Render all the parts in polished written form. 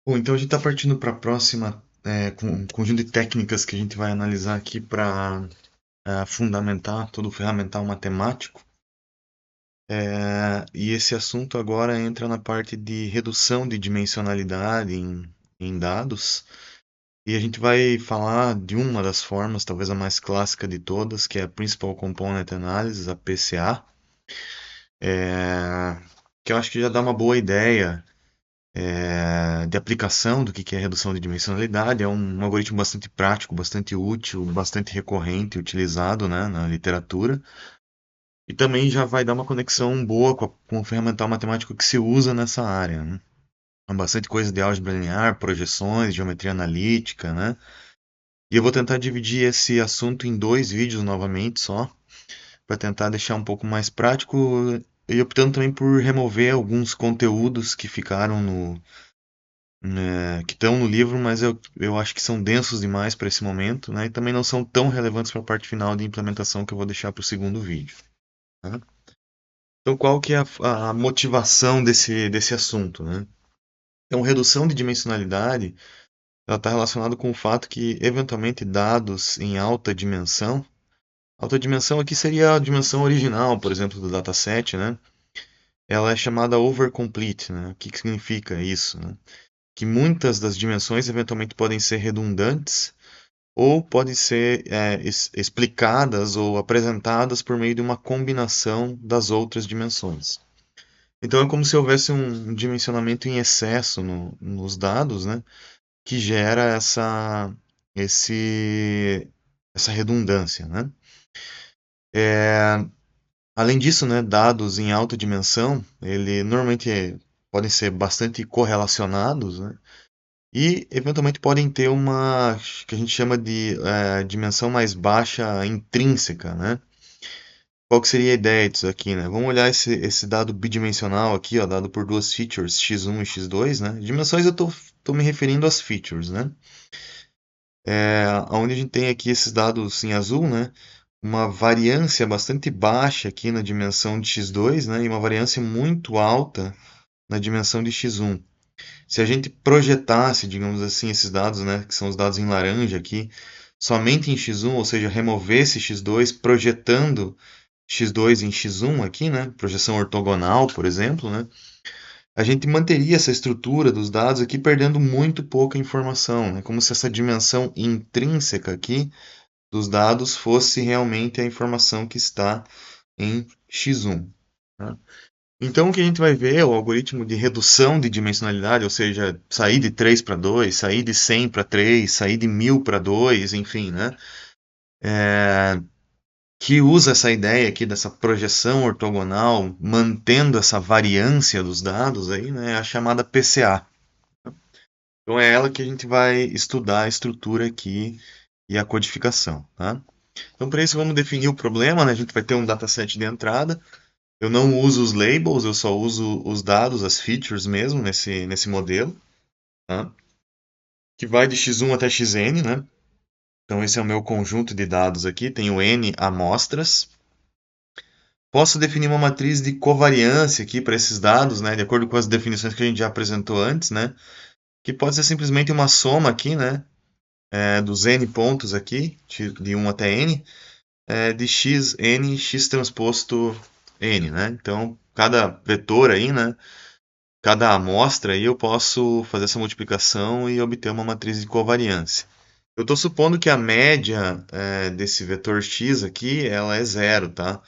Bom, então a gente está partindo para a próxima, com um conjunto de técnicas que a gente vai analisar aqui para fundamentar todo o ferramental matemático. E esse assunto agora entra na parte de redução de dimensionalidade em dados. E a gente vai falar de uma das formas, talvez a mais clássica de todas, que é a Principal Component Analysis, a PCA, que eu acho que já dá uma boa ideia de aplicação do que é redução de dimensionalidade. É um algoritmo bastante prático, bastante útil, bastante recorrente, utilizado, né, na literatura. E também já vai dar uma conexão boa com o ferramental matemático que se usa nessa área, né? Bastante coisa de álgebra linear, projeções, geometria analítica, né? E eu vou tentar dividir esse assunto em dois vídeos novamente só, para tentar deixar um pouco mais prático e optando também por remover alguns conteúdos que ficaram que estão no livro, mas eu acho que são densos demais para esse momento, né? E também não são tão relevantes para a parte final de implementação que eu vou deixar para o segundo vídeo. Tá? Então, qual que é a motivação desse assunto, né? Então, redução de dimensionalidade, ela está relacionada com o fato que, eventualmente, dados em alta dimensão aqui seria a dimensão original, por exemplo, do dataset, né? Ela é chamada overcomplete, né? O que significa isso, né? Que muitas das dimensões eventualmente podem ser redundantes ou podem ser explicadas ou apresentadas por meio de uma combinação das outras dimensões. Então é como se houvesse um dimensionamento em excesso nos dados, né, que gera esse, essa redundância, né? Além disso, né, dados em alta dimensão, ele normalmente podem ser bastante correlacionados, né, e eventualmente podem ter uma que a gente chama de dimensão mais baixa intrínseca, né? Qual que seria a ideia disso aqui, né? Vamos olhar esse dado bidimensional aqui, ó, dado por duas features, x1 e x2, né? Dimensões eu tô me referindo às features, né? Onde a gente tem aqui esses dados em azul, né? Uma variância bastante baixa aqui na dimensão de x2, né? E uma variância muito alta na dimensão de x1. Se a gente projetasse, digamos assim, esses dados, né, que são os dados em laranja aqui, somente em x1, ou seja, removesse x2, projetando x2 em x1 aqui, né, projeção ortogonal, por exemplo, né, a gente manteria essa estrutura dos dados aqui perdendo muito pouca informação, né, como se essa dimensão intrínseca aqui dos dados fosse realmente a informação que está em x1. Tá? Então, o que a gente vai ver é o algoritmo de redução de dimensionalidade, ou seja, sair de 3 para 2, sair de 100 para 3, sair de 1000 para 2, enfim, né? Que usa essa ideia aqui dessa projeção ortogonal, mantendo essa variância dos dados aí, né? É a chamada PCA. Então, é ela que a gente vai estudar a estrutura aqui e a codificação, tá? Então, para isso, vamos definir o problema, né? A gente vai ter um dataset de entrada. Eu não uso os labels, eu só uso os dados, as features mesmo, nesse modelo, tá? Que vai de x1 até xn, né? Então esse é o meu conjunto de dados aqui, tenho n amostras. Posso definir uma matriz de covariância aqui para esses dados, né? De acordo com as definições que a gente já apresentou antes, né? Que pode ser simplesmente uma soma aqui, né? Dos n pontos aqui, de 1 até n, de x, n, x transposto n, né? Então, cada vetor aí, né? Cada amostra aí eu posso fazer essa multiplicação e obter uma matriz de covariância. Eu estou supondo que a média desse vetor x aqui ela é zero, tá?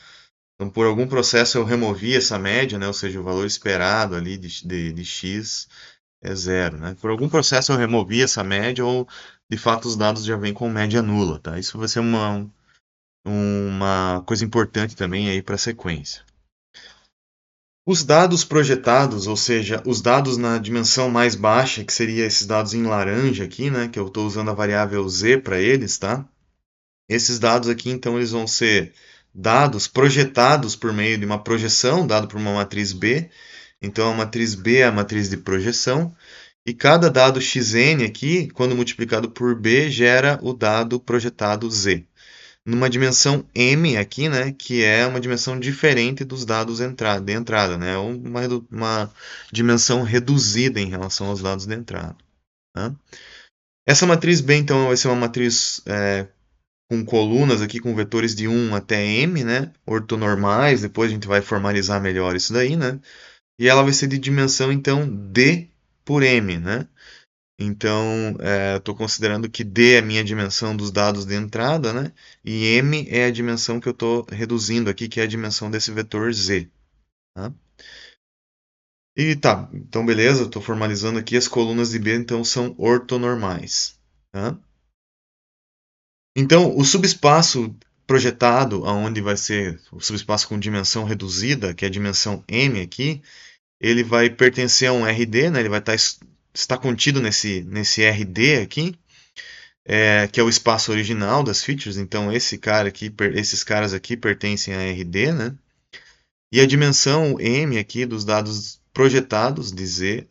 Então, por algum processo eu removi essa média, né? Ou seja, o valor esperado ali de x é zero, né? Por algum processo eu removi essa média ou de fato os dados já vêm com média nula, tá? Isso vai ser uma coisa importante também aí para a sequência. Os dados projetados, ou seja, os dados na dimensão mais baixa, que seria esses dados em laranja aqui, né, que eu estou usando a variável z para eles, tá? Esses dados aqui, então, eles vão ser dados projetados por meio de uma projeção, dado por uma matriz B. Então, a matriz B é a matriz de projeção. E cada dado xn aqui, quando multiplicado por B, gera o dado projetado z numa dimensão m aqui, né, que é uma dimensão diferente dos dados de entrada, né, uma dimensão reduzida em relação aos dados de entrada. Tá? Essa matriz B, então, vai ser uma matriz com colunas aqui, com vetores de 1 até m, né? Ortonormais, depois a gente vai formalizar melhor isso daí, né? E ela vai ser de dimensão, então, D por M, né? Então, estou considerando que D é a minha dimensão dos dados de entrada, né? E M é a dimensão que eu estou reduzindo aqui, que é a dimensão desse vetor Z. Tá? E tá, então beleza, estou formalizando aqui as colunas de B, então são ortonormais. Tá? Então, o subespaço projetado, aonde vai ser o subespaço com dimensão reduzida, que é a dimensão M aqui, ele vai pertencer a um RD, né? Ele vai estar contido nesse RD aqui, que é o espaço original das features. Então, esses caras aqui pertencem a RD, né? E a dimensão M aqui dos dados projetados de Z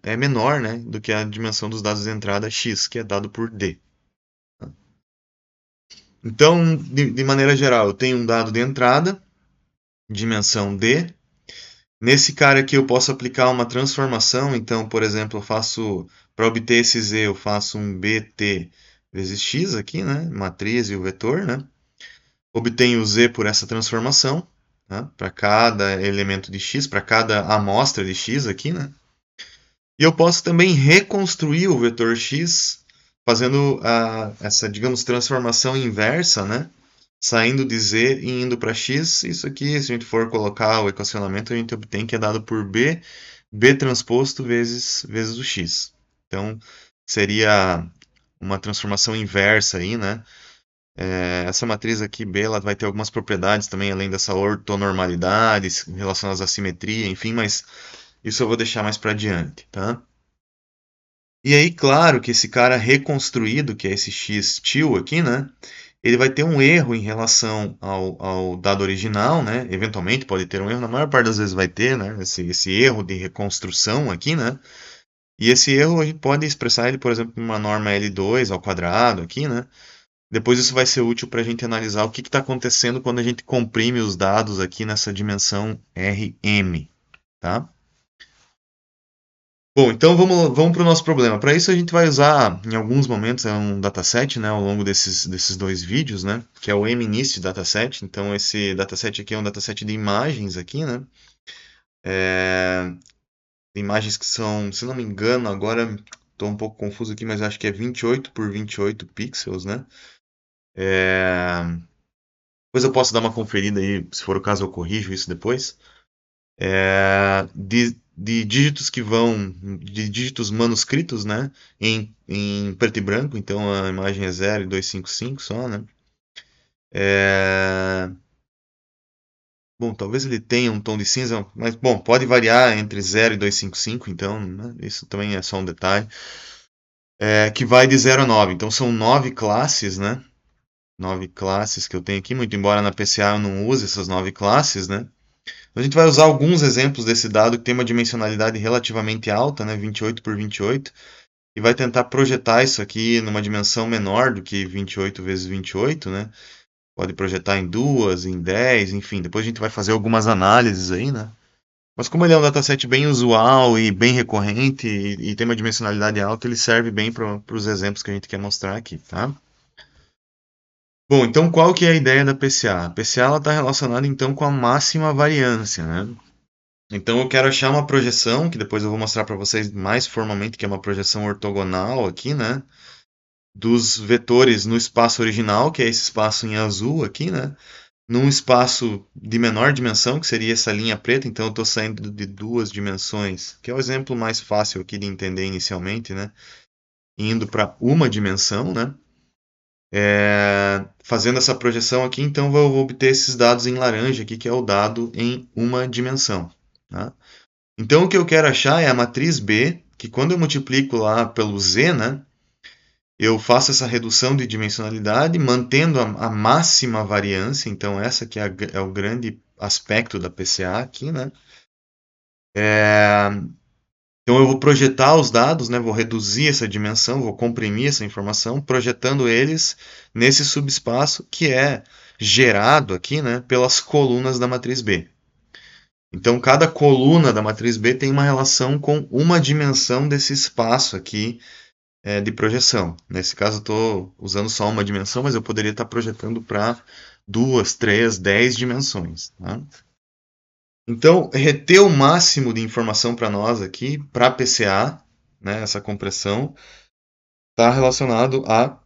é menor, né, do que a dimensão dos dados de entrada X, que é dado por D. Então, de maneira geral, eu tenho um dado de entrada, dimensão D. Nesse cara aqui eu posso aplicar uma transformação. Então, por exemplo, para obter esse Z, eu faço um BT vezes X aqui, né? Matriz e o vetor, né? Obtenho o Z por essa transformação, né? Para cada elemento de X, para cada amostra de X aqui, né? E eu posso também reconstruir o vetor X fazendo essa, digamos, transformação inversa, né? Saindo de Z e indo para X. Isso aqui, se a gente for colocar o equacionamento, a gente obtém que é dado por B transposto vezes o X. Então, seria uma transformação inversa aí, né? Essa matriz aqui, B, ela vai ter algumas propriedades também, além dessa ortonormalidade, relacionadas à simetria, enfim, mas isso eu vou deixar mais para adiante, tá? E aí, claro que esse cara reconstruído, que é esse x-til aqui, né? Ele vai ter um erro em relação ao dado original, né? Eventualmente pode ter um erro, na maior parte das vezes vai ter, né? Esse erro de reconstrução aqui, né? E esse erro a gente pode expressar ele, por exemplo, em uma norma L2 ao quadrado aqui, né? Depois isso vai ser útil para a gente analisar o que está acontecendo quando a gente comprime os dados aqui nessa dimensão Rm, tá? Bom, então vamos para o nosso problema. Para isso a gente vai usar, em alguns momentos, um dataset, né, ao longo desses dois vídeos, né, que é o MNIST dataset. Então esse dataset aqui é um dataset de imagens aqui, né, imagens que são, se não me engano, agora estou um pouco confuso aqui, mas acho que é 28 por 28 pixels, né. Depois eu posso dar uma conferida aí, se for o caso eu corrijo isso depois. De dígitos que vão, de dígitos manuscritos, né, em preto e branco, então a imagem é 0 e 255 só, né. Bom, talvez ele tenha um tom de cinza, mas bom, pode variar entre 0 e 255, então, né, isso também é só um detalhe. Que vai de 0 a 9, então são 9 classes, né, 9 classes que eu tenho aqui, muito embora na PCA eu não use essas 9 classes, né. A gente vai usar alguns exemplos desse dado que tem uma dimensionalidade relativamente alta, né, 28 por 28, e vai tentar projetar isso aqui numa dimensão menor do que 28 vezes 28, né? Pode projetar em 2, em 10, enfim, depois a gente vai fazer algumas análises aí, né? Mas como ele é um dataset bem usual e bem recorrente e tem uma dimensionalidade alta, ele serve bem para os exemplos que a gente quer mostrar aqui, tá? Bom, então qual que é a ideia da PCA? A PCA está relacionada então com a máxima variância, né? Então eu quero achar uma projeção, que depois eu vou mostrar para vocês mais formalmente, que é uma projeção ortogonal aqui, né? Dos vetores no espaço original, que é esse espaço em azul aqui, né? Num espaço de menor dimensão, que seria essa linha preta, então eu estou saindo de duas dimensões, que é o exemplo mais fácil aqui de entender inicialmente, né? Indo para uma dimensão, né? Fazendo essa projeção aqui, então eu vou obter esses dados em laranja aqui, que é o dado em uma dimensão, tá? Então o que eu quero achar é a matriz B, que quando eu multiplico lá pelo Z, né? Eu faço essa redução de dimensionalidade, mantendo a máxima variância, então essa que é o grande aspecto da PCA aqui, né? Então eu vou projetar os dados, né? Vou reduzir essa dimensão, vou comprimir essa informação, projetando eles nesse subespaço que é gerado aqui, né? Pelas colunas da matriz B. Então cada coluna da matriz B tem uma relação com uma dimensão desse espaço aqui de projeção. Nesse caso, eu estou usando só uma dimensão, mas eu poderia estar projetando para 2, 3, 10 dimensões. Tá? Então, reter o máximo de informação para nós aqui, para PCA, né, essa compressão, está relacionado à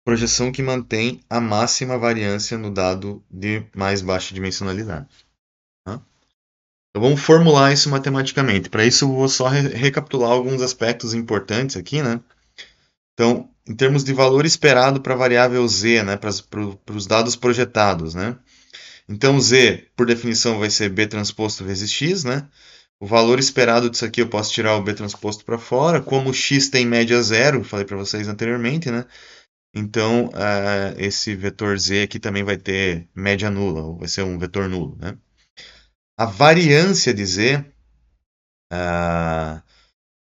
projeção que mantém a máxima variância no dado de mais baixa dimensionalidade. Tá? Então, vamos formular isso matematicamente. Para isso, eu vou só recapitular alguns aspectos importantes aqui, né? Então, em termos de valor esperado para a variável z, né, para os dados projetados, né? Então, z, por definição, vai ser b transposto vezes x, né? O valor esperado disso aqui eu posso tirar o b transposto para fora. Como x tem média zero, falei para vocês anteriormente, né? Então, esse vetor z aqui também vai ter média nula, ou vai ser um vetor nulo, né? A variância de z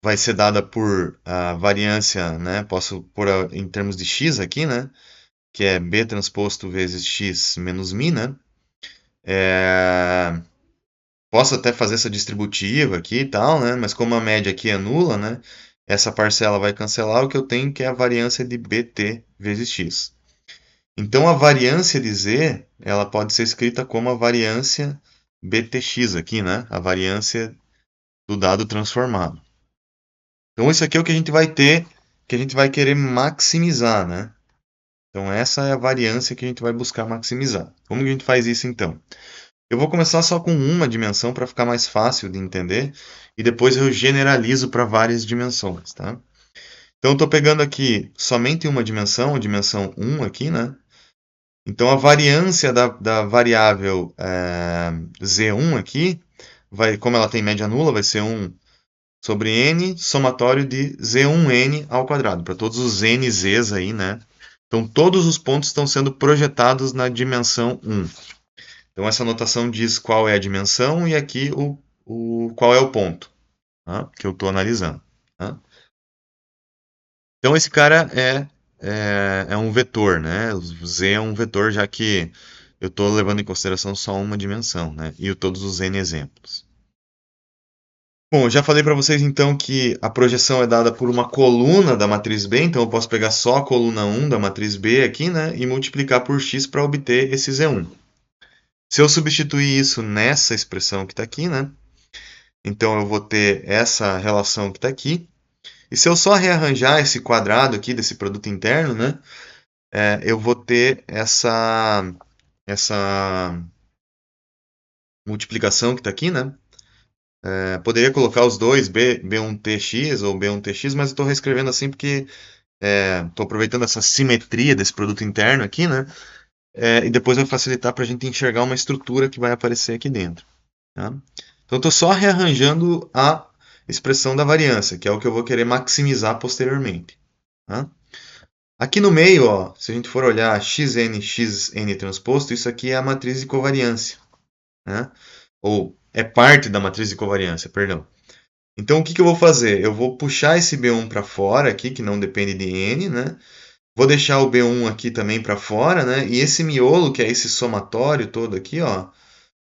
vai ser dada por a variância, né? Posso pôr em termos de x aqui, né? Que é b transposto vezes x menos mi, né? Posso até fazer essa distributiva aqui e tal, né? Mas como a média aqui é nula, né? Essa parcela vai cancelar, o que eu tenho que é a variância de bt vezes x. Então a variância de z, ela pode ser escrita como a variância btx aqui, né? A variância do dado transformado. Então isso aqui é o que a gente vai ter, que a gente vai querer maximizar, né? Então essa é a variância que a gente vai buscar maximizar. Como que a gente faz isso então? Eu vou começar só com uma dimensão para ficar mais fácil de entender e depois eu generalizo para várias dimensões, tá? Então eu estou pegando aqui somente uma dimensão, a dimensão 1 aqui, né? Então a variância da variável z1 aqui, como ela tem média nula, vai ser 1 sobre n somatório de z1n ao quadrado, para todos os nz's aí, né? Então todos os pontos estão sendo projetados na dimensão 1. Então essa notação diz qual é a dimensão e aqui qual é o ponto, tá? Que eu estou analisando. Tá? Então esse cara é um vetor, né? O z é um vetor, já que eu estou levando em consideração só uma dimensão, né? E todos os n exemplos. Bom, eu já falei para vocês então que a projeção é dada por uma coluna da matriz B, então eu posso pegar só a coluna 1 da matriz B aqui, né? E multiplicar por x para obter esse z1. Se eu substituir isso nessa expressão que está aqui, né? Então eu vou ter essa relação que está aqui. E se eu só rearranjar esse quadrado aqui desse produto interno, né? Eu vou ter essa multiplicação que está aqui, né? Poderia colocar os dois, B1TX ou B1TX, mas eu estou reescrevendo assim porque estou aproveitando essa simetria desse produto interno aqui, né? E depois vai facilitar para a gente enxergar uma estrutura que vai aparecer aqui dentro. Tá? Então, estou só rearranjando a expressão da variância, que é o que eu vou querer maximizar posteriormente. Tá? Aqui no meio, ó, se a gente for olhar xn, xn transposto, isso aqui é a matriz de covariância. Né? Ou é parte da matriz de covariância, perdão. Então, o que eu vou fazer? Eu vou puxar esse B1 para fora aqui, que não depende de n, né? Vou deixar o B1 aqui também para fora, né? E esse miolo, que é esse somatório todo aqui, ó,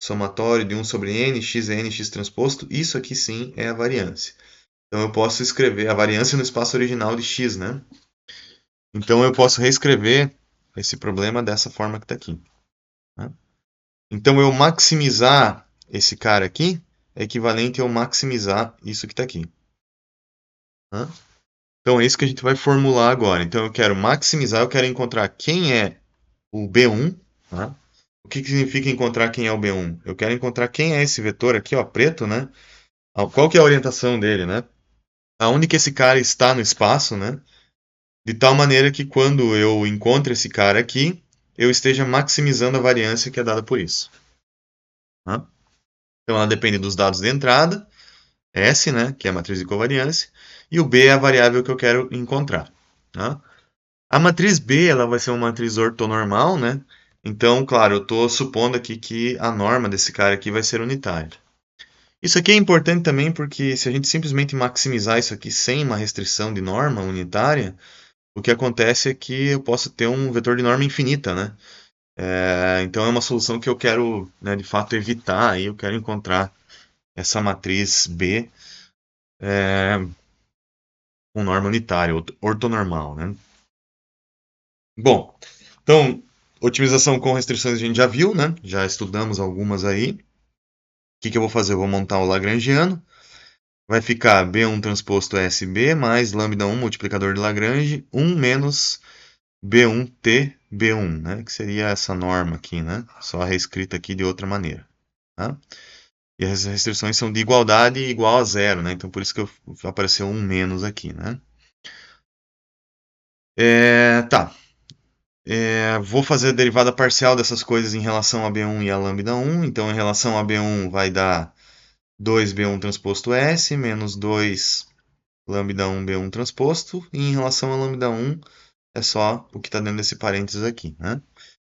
somatório de 1 sobre n, x é n, x transposto, isso aqui sim é a variância. Então eu posso escrever a variância no espaço original de x, né? Então eu posso reescrever esse problema dessa forma que está aqui. Tá? Então eu maximizar esse cara aqui é equivalente a eu maximizar isso que está aqui. Tá? Então é isso que a gente vai formular agora. Então eu quero maximizar, eu quero encontrar quem é o B1. Tá? O que significa encontrar quem é o B1? Eu quero encontrar quem é esse vetor aqui, ó, preto, né? Qual que é a orientação dele, né? Aonde que esse cara está no espaço, né? De tal maneira que quando eu encontro esse cara aqui, eu esteja maximizando a variância que é dada por isso. Tá? Então ela depende dos dados de entrada, S, né, que é a matriz de covariância, e o B é a variável que eu quero encontrar. Tá? A matriz B ela vai ser uma matriz ortonormal, né? Então, claro, eu estou supondo aqui que a norma desse cara aqui vai ser unitária. Isso aqui é importante também porque se a gente simplesmente maximizar isso aqui sem uma restrição de norma unitária, o que acontece é que eu posso ter um vetor de norma infinita, né? Então é uma solução que eu quero, né, de fato evitar. Aí eu quero encontrar essa matriz B com norma unitária, ortonormal, né? Bom, então, otimização com restrições a gente já viu, né? Já estudamos algumas aí. O que que eu vou fazer? Eu vou montar o Lagrangiano. Vai ficar B1 transposto SB mais lambda 1 multiplicador de Lagrange 1 menos B1T B1, né? Que seria essa norma aqui, né? Só reescrita aqui de outra maneira, tá? E as restrições são de igualdade igual a zero, né? Então por isso que apareceu um menos aqui, né? Tá. Vou fazer a derivada parcial dessas coisas em relação a B1 e a lambda 1. Então em relação a B1 vai dar 2B1 transposto S menos 2 lambda 1 B1 transposto. E em relação a lambda 1 é só o que está dentro desse parênteses aqui, né?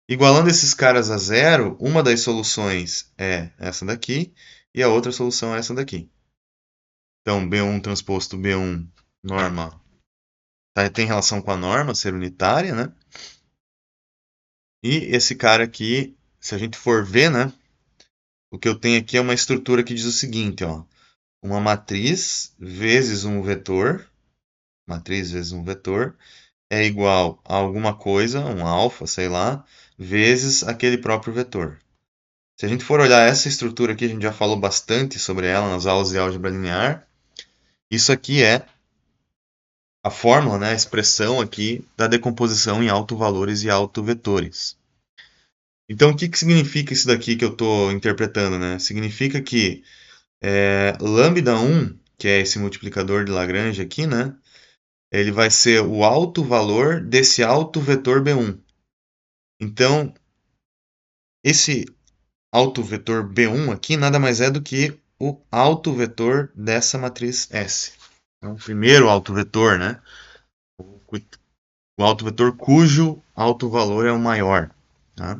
Igualando esses caras a zero, uma das soluções é essa daqui e a outra solução é essa daqui. Então, B1 transposto B1 norma tem relação com a norma, ser unitária, né? E esse cara aqui, se a gente for ver, né? O que eu tenho aqui é uma estrutura que diz o seguinte, ó. Uma matriz vezes um vetor, matriz vezes um vetor, é igual a alguma coisa, um alfa, sei lá, vezes aquele próprio vetor. Se a gente for olhar essa estrutura aqui, a gente já falou bastante sobre ela nas aulas de álgebra linear. Isso aqui é a fórmula, né, a expressão aqui da decomposição em autovalores e autovetores. Então, o que, que significa isso daqui que eu estou interpretando? Né? Significa que lambda 1, que é esse multiplicador de Lagrange aqui, né, ele vai ser o autovalor desse autovetor B1. Então, esse autovetor B1 aqui nada mais é do que o autovetor dessa matriz S. Então, o primeiro autovetor, né? O autovetor cujo autovalor é o maior. Tá?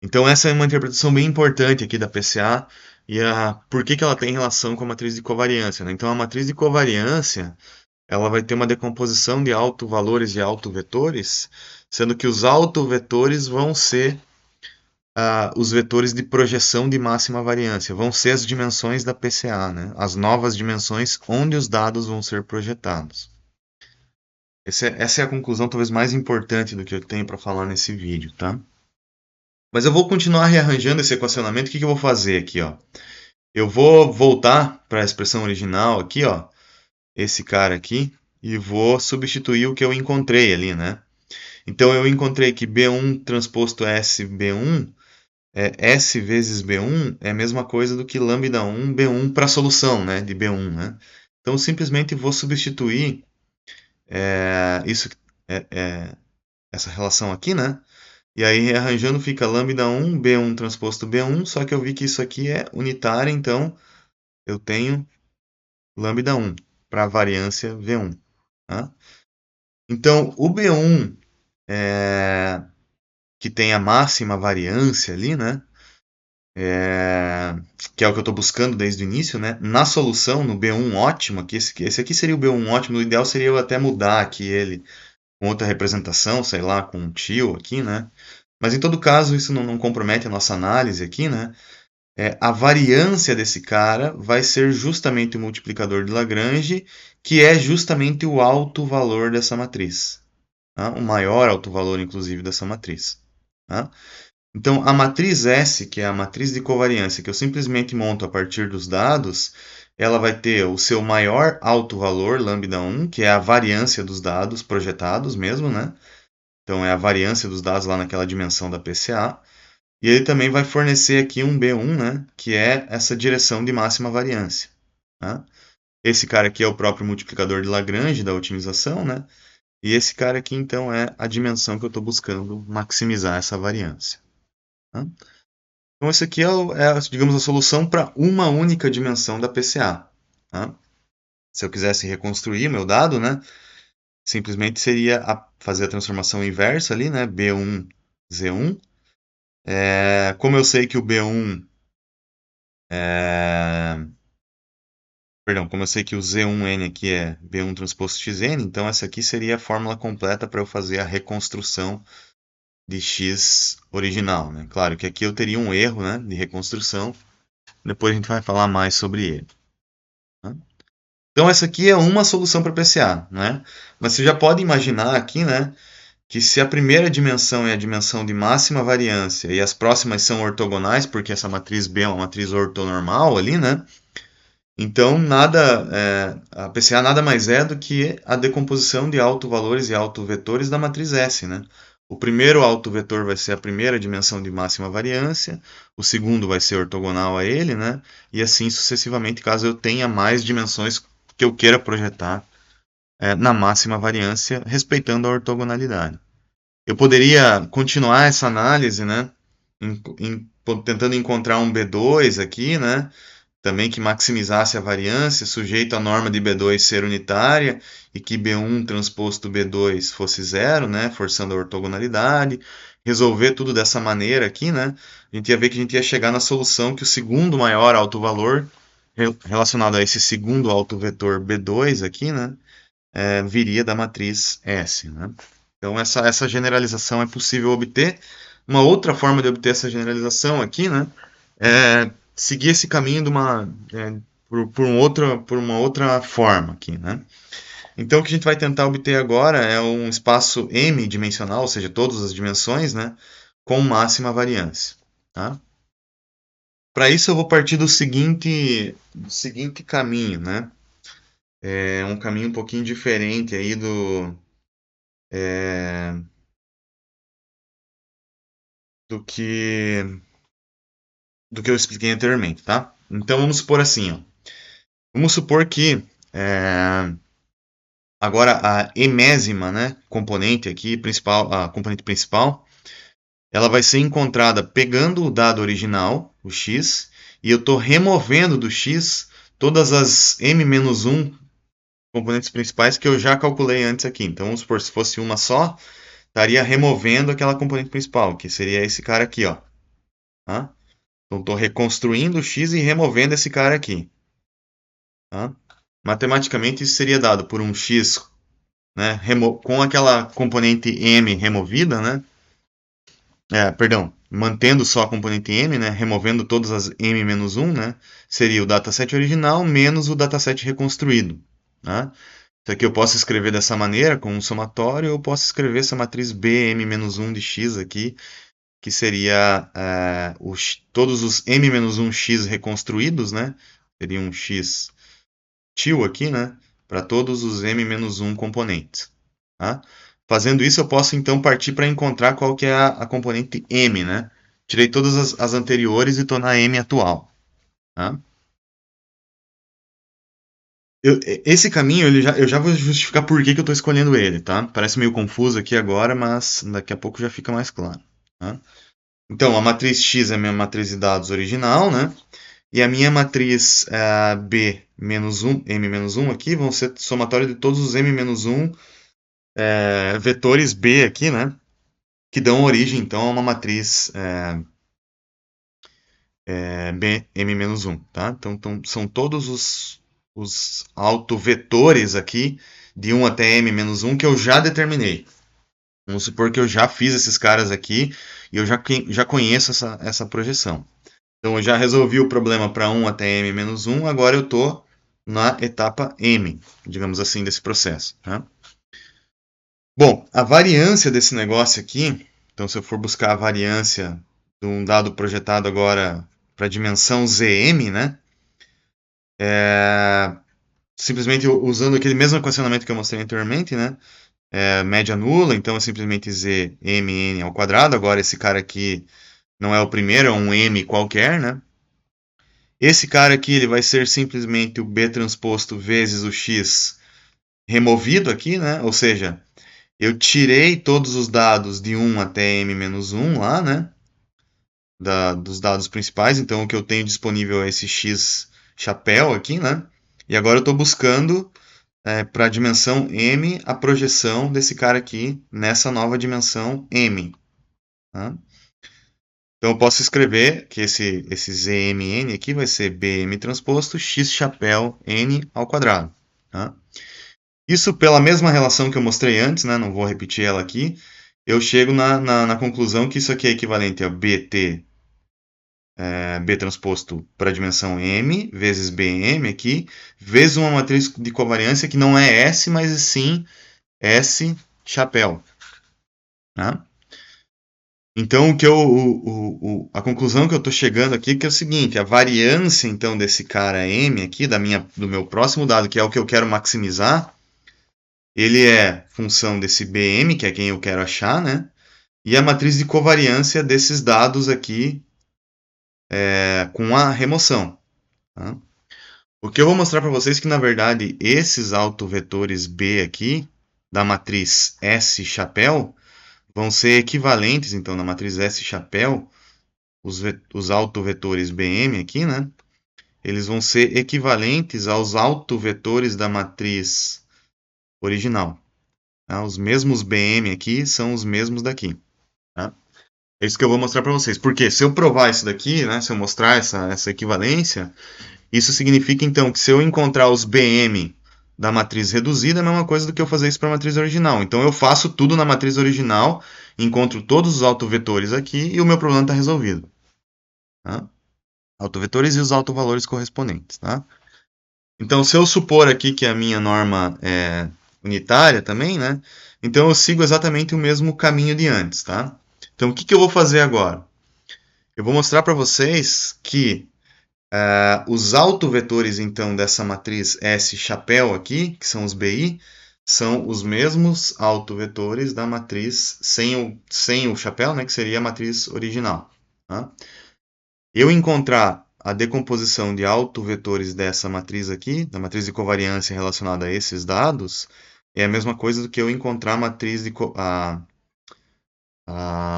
Então, essa é uma interpretação bem importante aqui da PCA e por que, que ela tem relação com a matriz de covariância. Né? Então, a matriz de covariância ela vai ter uma decomposição de autovalores e autovetores, sendo que os autovetores vão ser os vetores de projeção de máxima variância, vão ser as dimensões da PCA, né? As novas dimensões onde os dados vão ser projetados. Essa é a conclusão talvez mais importante do que eu tenho para falar nesse vídeo, tá? Mas eu vou continuar rearranjando esse equacionamento. O que, que eu vou fazer aqui, ó? Eu vou voltar para a expressão original aqui, ó, esse cara aqui, e vou substituir o que eu encontrei ali, né? Então eu encontrei que B1 transposto S B1 S vezes B1 é a mesma coisa do que lambda 1 B1 para a solução, né, de B1, né? Então eu simplesmente vou substituir isso, é, é, essa relação aqui, né? E aí rearranjando fica lambda 1 B1 transposto B1, só que eu vi que isso aqui é unitário, então eu tenho lambda 1 para a variância V1. Tá? Então o B1 que tem a máxima variância ali, né? Que é o que eu estou buscando desde o início, né? Na solução, no B1 ótimo, aqui, esse aqui seria o B1 ótimo, o ideal seria eu até mudar aqui ele com outra representação, sei lá, com um tio aqui, né? Mas em todo caso, isso não compromete a nossa análise aqui, né? A variância desse cara vai ser justamente o multiplicador de Lagrange, que é justamente o alto valor dessa matriz. Tá? O maior alto valor, inclusive, dessa matriz. Tá? Então, a matriz S, que é a matriz de covariância, que eu simplesmente monto a partir dos dados, ela vai ter o seu maior alto valor, lambda 1, que é a variância dos dados projetados mesmo, né? Então, é a variância dos dados lá naquela dimensão da PCA. E ele também vai fornecer aqui um B1, né? Que é essa direção de máxima variância. Tá? Esse cara aqui é o próprio multiplicador de Lagrange da otimização, né? E esse cara aqui, então, é a dimensão que eu estou buscando maximizar essa variância. Tá? Então, esse aqui digamos, a solução para uma única dimensão da PCA. Tá? Se eu quisesse reconstruir meu dado, né, simplesmente seria fazer a transformação inversa ali, né, B1, Z1. Como eu sei que o B1... Perdão, como eu sei que o Z1N aqui é B1 transposto XN, então essa aqui seria a fórmula completa para eu fazer a reconstrução de X original. Né? Claro que aqui eu teria um erro, né, de reconstrução, depois a gente vai falar mais sobre ele. Tá? Então essa aqui é uma solução para PCA, né? Mas você já pode imaginar aqui, né, que se a primeira dimensão é a dimensão de máxima variância e as próximas são ortogonais, porque essa matriz B é uma matriz ortonormal ali, né? Então a PCA nada mais é do que a decomposição de autovalores e autovetores da matriz S, né? O primeiro autovetor vai ser a primeira dimensão de máxima variância, o segundo vai ser ortogonal a ele, né? E assim sucessivamente, caso eu tenha mais dimensões que eu queira projetar na máxima variância, respeitando a ortogonalidade. Eu poderia continuar essa análise, né? Tentando encontrar um B2 aqui, né? Também que maximizasse a variância, sujeito à norma de B2 ser unitária e que B1 transposto B2 fosse zero, né? Forçando a ortogonalidade. Resolver tudo dessa maneira aqui, né? A gente ia ver que a gente ia chegar na solução que o segundo maior autovalor relacionado a esse segundo autovetor B2 aqui, né? Viria da matriz S, né? Então essa generalização é possível obter. Uma outra forma de obter essa generalização aqui, né, é seguir esse caminho por uma outra forma aqui, né? Então o que a gente vai tentar obter agora é um espaço M dimensional, ou seja, todas as dimensões, né, com máxima variância, tá? Para isso eu vou partir do seguinte caminho, né? É um caminho um pouquinho diferente aí é, do que do que eu expliquei anteriormente, tá? Então vamos supor assim, ó. Vamos supor que agora a emésima, né, componente aqui principal, a componente principal, ela vai ser encontrada pegando o dado original, o x, e eu estou removendo do x todas as m-1 componentes principais que eu já calculei antes aqui. Então vamos supor, se fosse uma só, estaria removendo aquela componente principal, que seria esse cara aqui, ó. Tá? Então estou reconstruindo o x e removendo esse cara aqui. Tá? Matematicamente, isso seria dado por um x, né, com aquela componente m removida, né? Perdão, mantendo só a componente m, né, removendo todas as m-1, né, seria o dataset original menos o dataset reconstruído. Né? Isso aqui eu posso escrever dessa maneira, com um somatório, ou eu posso escrever essa matriz B m-1 de x aqui, que seria todos os m-1x reconstruídos, né? Seria um x til aqui, né? Para todos os m-1 componentes. Tá? Fazendo isso, eu posso então partir para encontrar qual que é a componente m, né? Tirei todas as anteriores e estou na m atual. Tá? Esse caminho eu já vou justificar por que eu estou escolhendo ele, tá? Parece meio confuso aqui agora, mas daqui a pouco já fica mais claro. Tá? Então, a matriz X é a minha matriz de dados original, né? E a minha matriz B-1, M-1 aqui, vão ser somatório de todos os M-1 vetores B aqui, né? Que dão origem, então, a uma matriz B, M-1, tá? Então, são todos os autovetores aqui, de 1 até M-1, que eu já determinei. Vamos supor que eu já fiz esses caras aqui e eu já conheço essa projeção. Então eu já resolvi o problema para 1 até m-1, agora eu estou na etapa m, digamos assim, desse processo. Tá? Bom, a variância desse negócio aqui, então se eu for buscar a variância de um dado projetado agora para a dimensão zm, né? Simplesmente usando aquele mesmo equacionamento que eu mostrei anteriormente, né? Média nula, então é simplesmente z mn ao quadrado. Agora esse cara aqui não é o primeiro, é um m qualquer, né? Esse cara aqui ele vai ser simplesmente o B transposto vezes o X removido aqui, né? Ou seja, eu tirei todos os dados de 1 até m-1 lá, né? Dos dados principais, então o que eu tenho disponível é esse X chapéu aqui, né? E agora eu estou buscando para a dimensão m a projeção desse cara aqui nessa nova dimensão m. Tá? Então eu posso escrever que esse ZMN aqui vai ser BM transposto x chapéu n ao quadrado. Tá? Isso pela mesma relação que eu mostrei antes, né? Não vou repetir ela aqui. Eu chego na conclusão que isso aqui é equivalente a BT B transposto para a dimensão M, vezes BM aqui, vezes uma matriz de covariância que não é S, mas sim S chapéu. Tá? Então, a conclusão que eu estou chegando aqui é o seguinte, a variância então desse cara M aqui, do meu próximo dado, que é o que eu quero maximizar, ele é função desse BM, que é quem eu quero achar, né? E a matriz de covariância desses dados aqui com a remoção. Tá? O que eu vou mostrar para vocês é que, na verdade, esses autovetores B aqui, da matriz S chapéu, vão ser equivalentes, então, na matriz S chapéu, os autovetores BM aqui, né? Eles vão ser equivalentes aos autovetores da matriz original. Tá? Os mesmos BM aqui são os mesmos daqui. Tá? É isso que eu vou mostrar para vocês. Porque se eu provar isso daqui, né, se eu mostrar essa equivalência, isso significa então que se eu encontrar os BM da matriz reduzida, é a mesma coisa do que eu fazer isso para a matriz original. Então eu faço tudo na matriz original, encontro todos os autovetores aqui e o meu problema está resolvido. Tá? Autovetores e os autovalores correspondentes. Tá? Então, se eu supor aqui que a minha norma é unitária também, né? Então eu sigo exatamente o mesmo caminho de antes, tá? Então, o que eu vou fazer agora? Eu vou mostrar para vocês que os autovetores, então, dessa matriz S chapéu aqui, que são os BI, são os mesmos autovetores da matriz sem o chapéu, né, que seria a matriz original. Tá? Eu encontrar a decomposição de autovetores dessa matriz aqui, da matriz de covariância relacionada a esses dados, é a mesma coisa do que eu encontrar a matriz de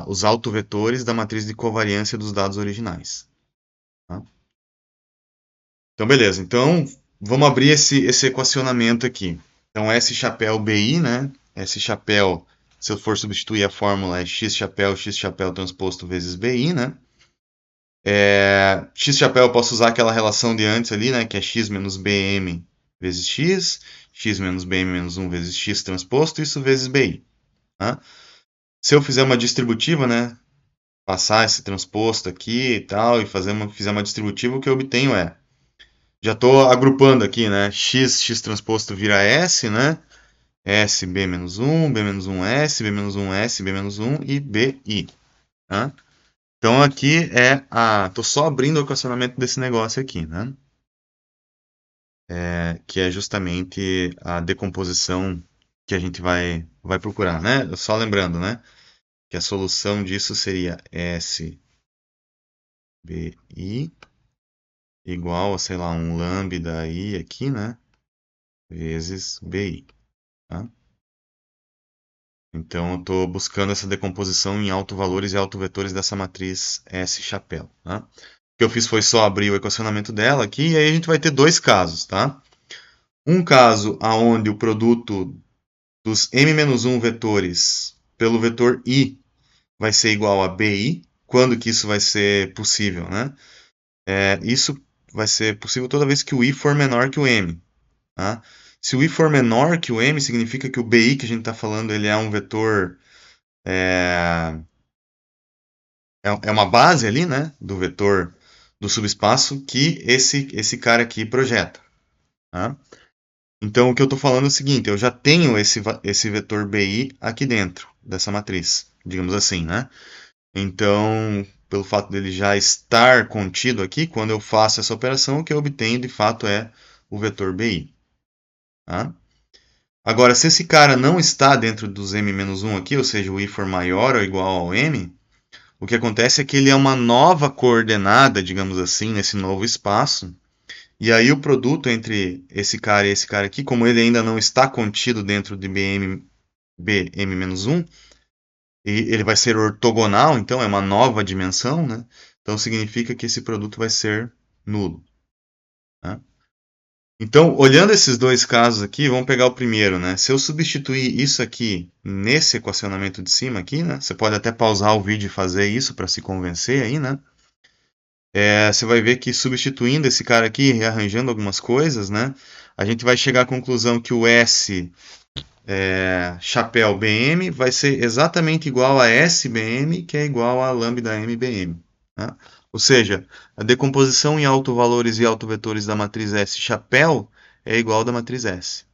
os autovetores da matriz de covariância dos dados originais. Tá? Então, beleza. Então, vamos abrir esse equacionamento aqui. Então, S chapéu BI, né? S chapéu, se eu for substituir a fórmula, é X chapéu transposto vezes BI, né? X chapéu eu posso usar aquela relação de antes ali, né? Que é X menos BM vezes X menos BM menos 1 vezes X transposto, isso vezes BI. Tá? Se eu fizer uma distributiva, né? Passar esse transposto aqui e tal, e fizer uma distributiva, o que eu obtenho já estou agrupando aqui, né? X transposto vira S, né? S, B menos 1, B menos 1, S, B menos 1, S, B menos 1 e BI. Tá? Então aqui tô só abrindo o equacionamento desse negócio aqui, né? Que é justamente a decomposição que a gente vai procurar, né? Só lembrando, né? Que a solução disso seria S, BI igual a, sei lá, um lambda I aqui, né? Vezes BI. Tá? Então, eu estou buscando essa decomposição em autovalores e autovetores dessa matriz S chapéu. Tá? O que eu fiz foi só abrir o equacionamento dela aqui, e aí a gente vai ter dois casos. Tá? Um caso onde o produto dos m-1 vetores pelo vetor I vai ser igual a BI. Quando que isso vai ser possível? Né? Isso vai ser possível toda vez que o I for menor que o M. Tá? Se o I for menor que o M, significa que o BI que a gente está falando ele é um vetor é uma base ali, né, do vetor do subespaço que esse cara aqui projeta. Tá? Então, o que eu estou falando é o seguinte, eu já tenho esse vetor BI aqui dentro dessa matriz, digamos assim, né? Então, pelo fato dele já estar contido aqui, quando eu faço essa operação, o que eu obtenho de fato é o vetor BI. Tá? Agora, se esse cara não está dentro dos m-1 aqui, ou seja, o I for maior ou igual ao M, o que acontece é que ele é uma nova coordenada, digamos assim, nesse novo espaço. E aí o produto entre esse cara e esse cara aqui, como ele ainda não está contido dentro de Bm-1, ele vai ser ortogonal, então é uma nova dimensão, né? Então significa que esse produto vai ser nulo. Tá? Então, olhando esses dois casos aqui, vamos pegar o primeiro, né? Se eu substituir isso aqui nesse equacionamento de cima aqui, né? Você pode até pausar o vídeo e fazer isso para se convencer aí, né? Você vai ver que substituindo esse cara aqui, rearranjando algumas coisas, né? A gente vai chegar à conclusão que o S chapéu BM vai ser exatamente igual a SBM, que é igual a lambda MBM. Né? Ou seja, a decomposição em autovalores e autovetores da matriz S chapéu é igual da matriz S.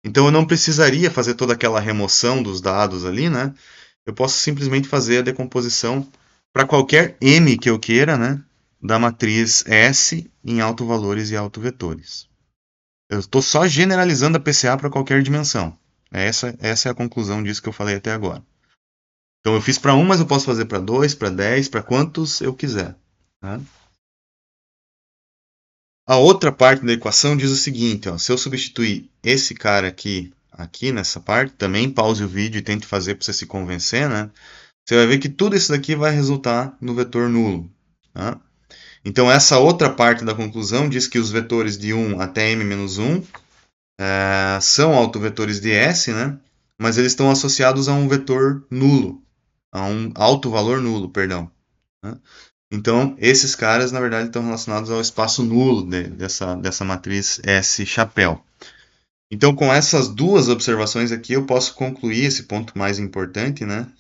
Então eu não precisaria fazer toda aquela remoção dos dados ali, né? Eu posso simplesmente fazer a decomposição para qualquer M que eu queira, né? Da matriz S em autovalores e autovetores. Eu estou só generalizando a PCA para qualquer dimensão. Essa é a conclusão disso que eu falei até agora. Então eu fiz para 1, mas eu posso fazer para 2, para 10, para quantos eu quiser. Tá? A outra parte da equação diz o seguinte, ó, se eu substituir esse cara aqui nessa parte, também pause o vídeo e tente fazer para você se convencer, né? Você vai ver que tudo isso daqui vai resultar no vetor nulo. Tá? Então essa outra parte da conclusão diz que os vetores de 1 até m-1 são autovetores de S, né? Mas eles estão associados a um vetor nulo, a um autovalor nulo, perdão. Né? Então, esses caras, na verdade, estão relacionados ao espaço nulo dessa matriz S chapéu. Então, com essas duas observações aqui, eu posso concluir esse ponto mais importante, né?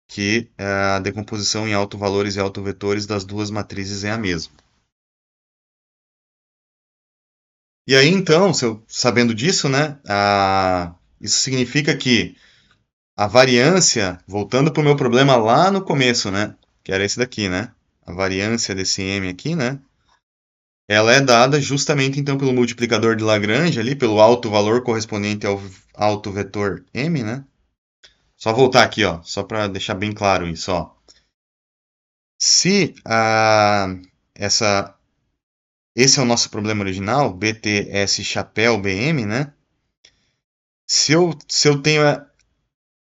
Que a decomposição em autovalores e autovetores das duas matrizes é a mesma. E aí, então, sabendo disso, né? Isso significa que a variância, voltando para o meu problema lá no começo, né? Que era esse daqui, né? A variância desse M aqui, né? Ela é dada justamente então pelo multiplicador de Lagrange ali, pelo alto valor correspondente ao alto vetor M, né? Só voltar aqui, ó, só para deixar bem claro isso, ó. Se esse é o nosso problema original, BTS chapéu BM, né? Se eu tenho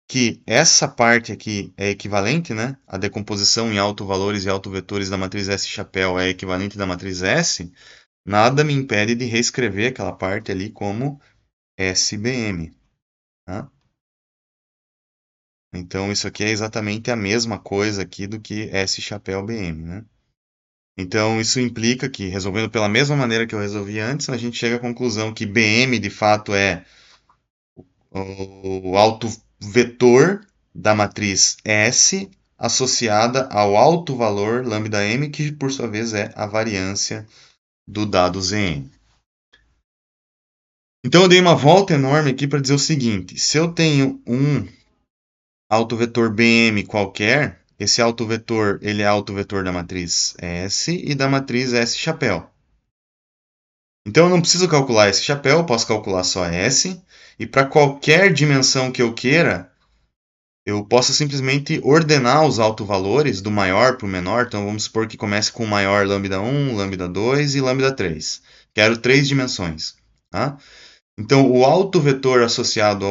que essa parte aqui é equivalente, né? A decomposição em autovalores e autovetores da matriz S chapéu é equivalente da matriz S, nada me impede de reescrever aquela parte ali como SBM. Tá? Então isso aqui é exatamente a mesma coisa aqui do que S chapéu BM, né? Então isso implica que, resolvendo pela mesma maneira que eu resolvi antes, a gente chega à conclusão que BM de fato é o autovetor da matriz S associada ao alto valor lambda m, que por sua vez é a variância do dado Zn. Então eu dei uma volta enorme aqui para dizer o seguinte: se eu tenho um autovetor BM qualquer, esse autovetor ele é autovetor da matriz S e da matriz S chapéu. Então eu não preciso calcular esse chapéu, eu posso calcular só S, e para qualquer dimensão que eu queira, eu posso simplesmente ordenar os autovalores do maior para o menor. Então vamos supor que comece com o maior lambda 1, lambda 2 e lambda 3. Quero 3 dimensões. Tá? Então o autovetor associado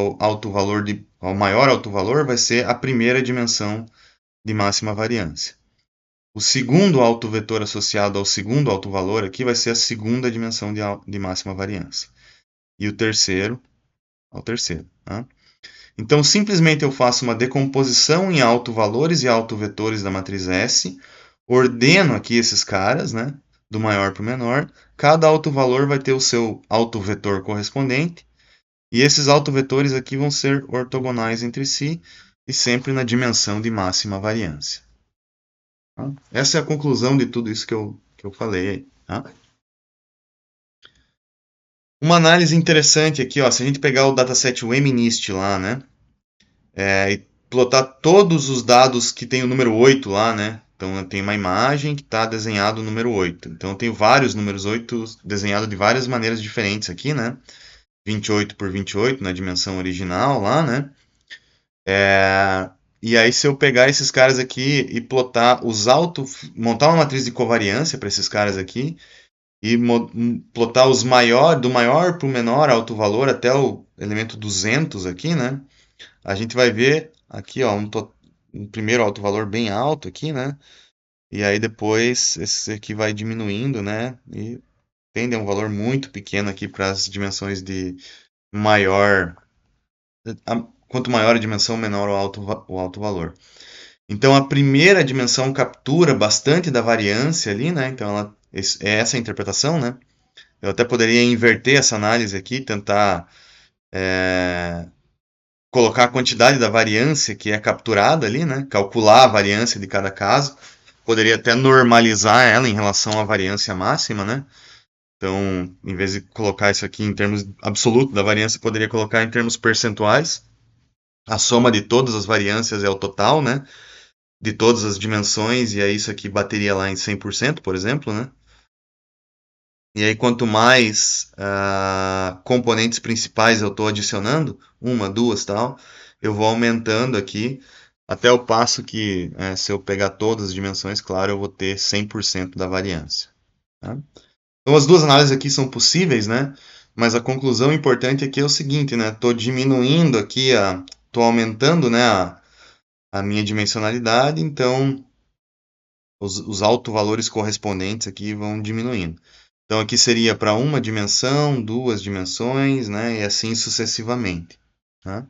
ao maior autovalor vai ser a primeira dimensão de máxima variância. O segundo autovetor associado ao segundo autovalor aqui vai ser a segunda dimensão de máxima variância. E o terceiro ao terceiro. Tá? Então, simplesmente eu faço uma decomposição em autovalores e autovetores da matriz S, ordeno aqui esses caras, né, do maior para o menor. Cada autovalor vai ter o seu autovetor correspondente, e esses autovetores aqui vão ser ortogonais entre si e sempre na dimensão de máxima variância. Tá? Essa é a conclusão de tudo isso que eu falei. Tá? Uma análise interessante aqui, ó, se a gente pegar o dataset MNIST lá, né, e plotar todos os dados que tem o número 8 lá, né, então eu tenho uma imagem que está desenhado o número 8. Então eu tenho vários números 8 desenhados de várias maneiras diferentes aqui, né, 28 por 28 na dimensão original lá, né, e aí, se eu pegar esses caras aqui e plotar montar uma matriz de covariância para esses caras aqui e plotar do maior para o menor alto valor até o elemento 200 aqui, né? A gente vai ver aqui, ó, um primeiro alto valor bem alto aqui, né? E aí depois esse aqui vai diminuindo, né? E tende a um valor muito pequeno aqui para as dimensões de maior. Quanto maior a dimensão, menor o alto valor. Então a primeira dimensão captura bastante da variância ali, né? Então é essa a interpretação, né? Eu até poderia inverter essa análise aqui, tentar colocar a quantidade da variância que é capturada ali, né? Calcular a variância de cada caso. Poderia até normalizar ela em relação à variância máxima, né? Então, em vez de colocar isso aqui em termos absolutos da variância, poderia colocar em termos percentuais. A soma de todas as variâncias é o total, né? De todas as dimensões, e aí isso aqui bateria lá em 100%, por exemplo, né? E aí, quanto mais componentes principais eu estou adicionando, uma, duas, tal, eu vou aumentando aqui até o passo que, se eu pegar todas as dimensões, claro, eu vou ter 100% da variância. Tá? Então, as duas análises aqui são possíveis, né? Mas a conclusão importante aqui é o seguinte, né? Estou diminuindo aqui, estou aumentando, né, a minha dimensionalidade, então os autovalores correspondentes aqui vão diminuindo. Então aqui seria para uma dimensão, duas dimensões, né, e assim sucessivamente. Tá?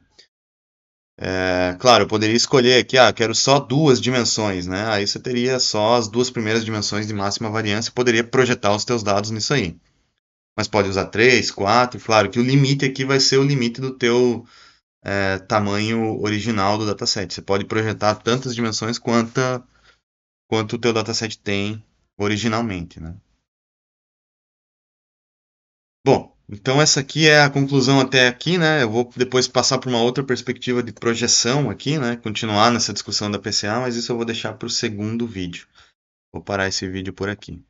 Claro, eu poderia escolher aqui, quero só duas dimensões, né? Aí você teria só as duas primeiras dimensões de máxima variância e poderia projetar os teus dados nisso aí. Mas pode usar três, quatro, claro que o limite aqui vai ser o limite do teu tamanho original do dataset. Você pode projetar tantas dimensões quanto o teu dataset tem originalmente, né? Bom, então essa aqui é a conclusão até aqui, né? Eu vou depois passar para uma outra perspectiva de projeção aqui, né? Continuar nessa discussão da PCA, mas isso eu vou deixar para o segundo vídeo. Vou parar esse vídeo por aqui.